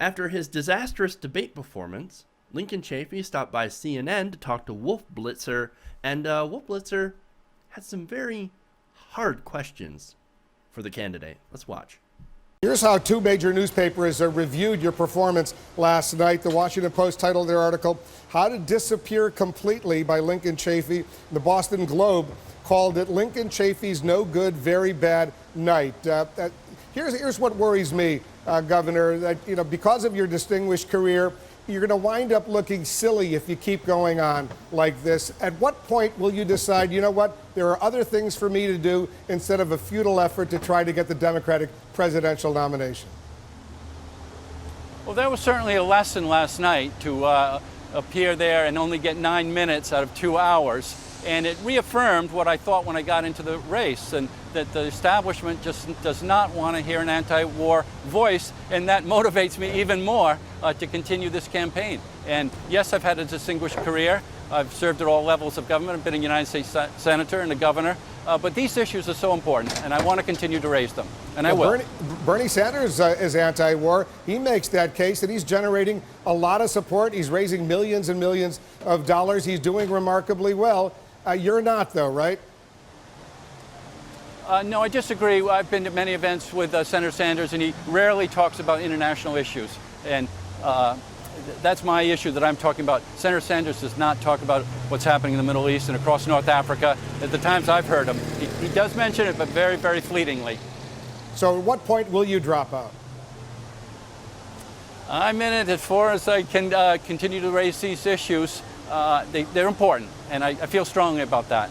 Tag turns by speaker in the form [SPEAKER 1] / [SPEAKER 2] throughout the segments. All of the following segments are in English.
[SPEAKER 1] After his disastrous debate performance, Lincoln Chafee stopped by CNN to talk to Wolf Blitzer, and Wolf Blitzer had some very hard questions for the candidate. Let's watch.
[SPEAKER 2] Here's how two major newspapers reviewed your performance last night. The Washington Post titled their article, "How to Disappear Completely" by Lincoln Chafee. The Boston Globe called it Lincoln Chafee's no good, very bad night. Here's what worries me, Governor, that because of your distinguished career, you're going to wind up looking silly if you keep going on like this. At what point will you decide, you know what, there are other things for me to do instead of a futile effort to try to get the Democratic presidential nomination?
[SPEAKER 3] Well, that was certainly a lesson last night to appear there and only get 9 minutes out of 2 hours. And it reaffirmed what I thought when I got into the race, and that the establishment just does not want to hear an anti-war voice, and that motivates me even more to continue this campaign. And yes, I've had a distinguished career. I've served at all levels of government. I've been a United States Senator and a governor. But these issues are so important, and I want to continue to raise them, and I will.
[SPEAKER 2] Bernie Sanders is anti-war. He makes that case, and he's generating a lot of support. He's raising millions and millions of dollars. He's doing remarkably well. You're not, though, right?
[SPEAKER 3] No, I disagree. I've been to many events with Senator Sanders, and he rarely talks about international issues. And that's my issue that I'm talking about. Senator Sanders does not talk about what's happening in the Middle East and across North Africa. At the times I've heard him, he does mention it, but very, very fleetingly.
[SPEAKER 2] So at what point will you drop out?
[SPEAKER 3] I'm in it as far as I can continue to raise these issues. They're important, and I feel strongly about that.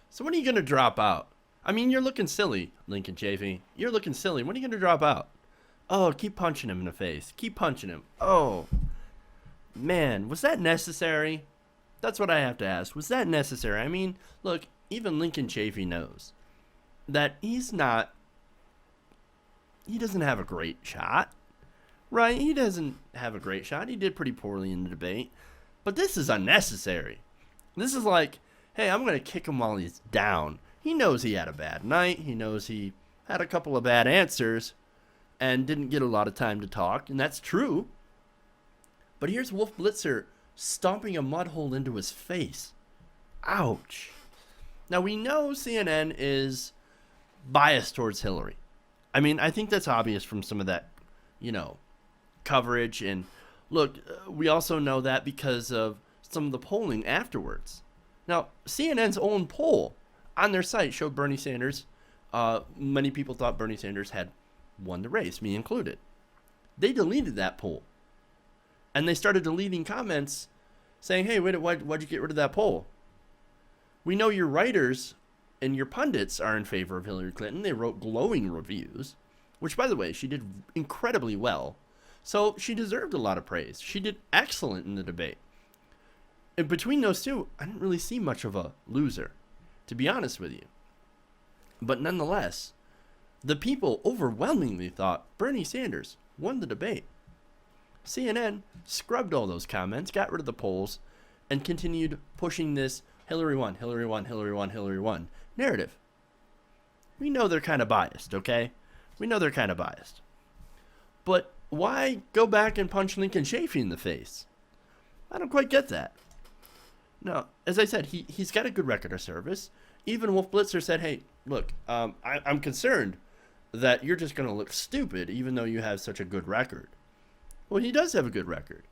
[SPEAKER 1] So when are you going to drop out? I mean, you're looking silly, Lincoln Chafee. You're looking silly. When are you going to drop out? Oh, keep punching him in the face. Keep punching him. Oh, man, was that necessary? That's what I have to ask. Was that necessary? I mean, look, even Lincoln Chafee knows that he doesn't have a great shot, right? He doesn't have a great shot. He did pretty poorly in the debate. But this is unnecessary. This is like, hey, I'm going to kick him while he's down. He knows he had a bad night. He knows he had a couple of bad answers and didn't get a lot of time to talk, and that's true. But here's Wolf Blitzer stomping a mud hole into his face. Ouch. Now, we know CNN is biased towards Hillary. I mean, I think that's obvious from some of that, coverage. And look, we also know that because of some of the polling afterwards. Now, CNN's own poll on their site showed Bernie Sanders. Many people thought Bernie Sanders had won the race, me included. They deleted that poll. And they started deleting comments saying, hey, why'd you get rid of that poll? We know your writers and your pundits are in favor of Hillary Clinton. They wrote glowing reviews, which, by the way, she did incredibly well. So she deserved a lot of praise. She did excellent in the debate. And between those two, I didn't really see much of a loser, to be honest with you. But nonetheless, the people overwhelmingly thought Bernie Sanders won the debate. CNN scrubbed all those comments, got rid of the polls, and continued pushing this Hillary won, Hillary won, Hillary won, Hillary won narrative. We know they're kind of biased, okay? We know they're kind of biased. But why go back and punch Lincoln Chafee in the face? I don't quite get that. No, as I said, he's got a good record of service. Even Wolf Blitzer said, hey, look, I'm concerned that you're just going to look stupid even though you have such a good record. Well, he does have a good record.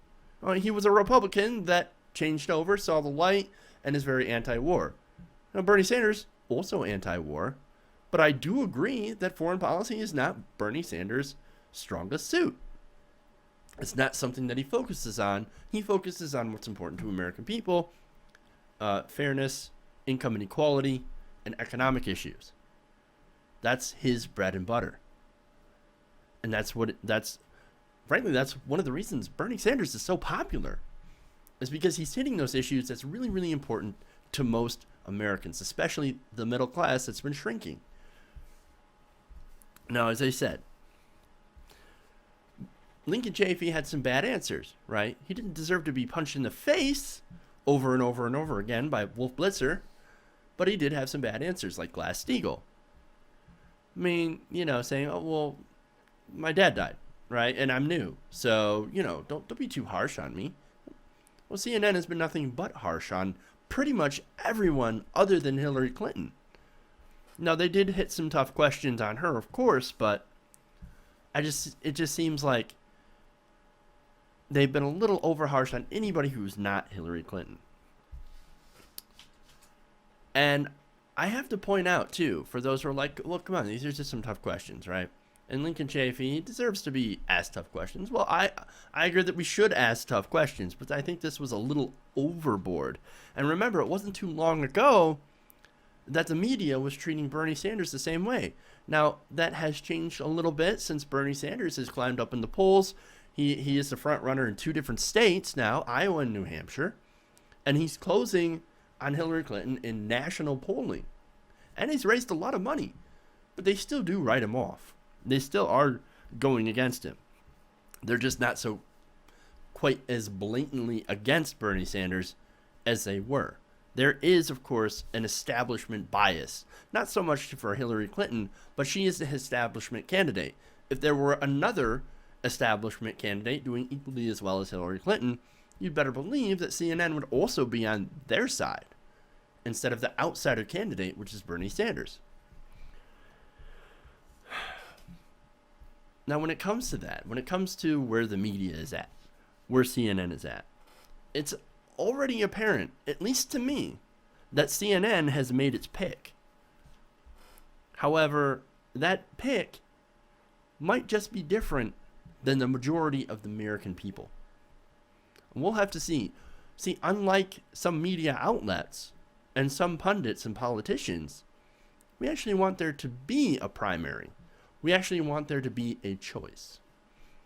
[SPEAKER 1] He was a Republican that changed over, saw the light, and is very anti-war. Now, Bernie Sanders, also anti-war, but I do agree that foreign policy is not Bernie Sanders' strongest suit. It's not something that he focuses on. He focuses on what's important to American people, fairness, income inequality, and economic issues. That's his bread and butter. And frankly, that's one of the reasons Bernie Sanders is so popular, is because he's hitting those issues that's really, really important to most Americans, especially the middle class that's been shrinking. Now, as I said, Lincoln Chafee had some bad answers, right? He didn't deserve to be punched in the face over and over and over again by Wolf Blitzer, but he did have some bad answers, like Glass-Steagall. I mean, saying, oh, well, my dad died. right? And I'm new. So, don't be too harsh on me. Well, CNN has been nothing but harsh on pretty much everyone other than Hillary Clinton. Now, they did hit some tough questions on her, of course, but it just seems like they've been a little over harsh on anybody who's not Hillary Clinton. And I have to point out, too, for those who are like, well, come on, these are just some tough questions, right? And Lincoln Chafee deserves to be asked tough questions. Well, I agree that we should ask tough questions, but I think this was a little overboard. And remember, it wasn't too long ago that the media was treating Bernie Sanders the same way. Now, that has changed a little bit since Bernie Sanders has climbed up in the polls. He is the front runner in 2 different states now, Iowa and New Hampshire. And he's closing on Hillary Clinton in national polling. And he's raised a lot of money. But they still do write him off. They still are going against him. They're just not so quite as blatantly against Bernie Sanders as they were. There is, of course, an establishment bias. Not so much for Hillary Clinton, but she is the establishment candidate. If there were another establishment candidate doing equally as well as Hillary Clinton, you'd better believe that CNN would also be on their side instead of the outsider candidate, which is Bernie Sanders. Now, when it comes to that, when it comes to where the media is at, where CNN is at, it's already apparent, at least to me, that CNN has made its pick. However, that pick might just be different than the majority of the American people. We'll have to see. See, unlike some media outlets and some pundits and politicians, we actually want there to be a primary. We actually want there to be a choice.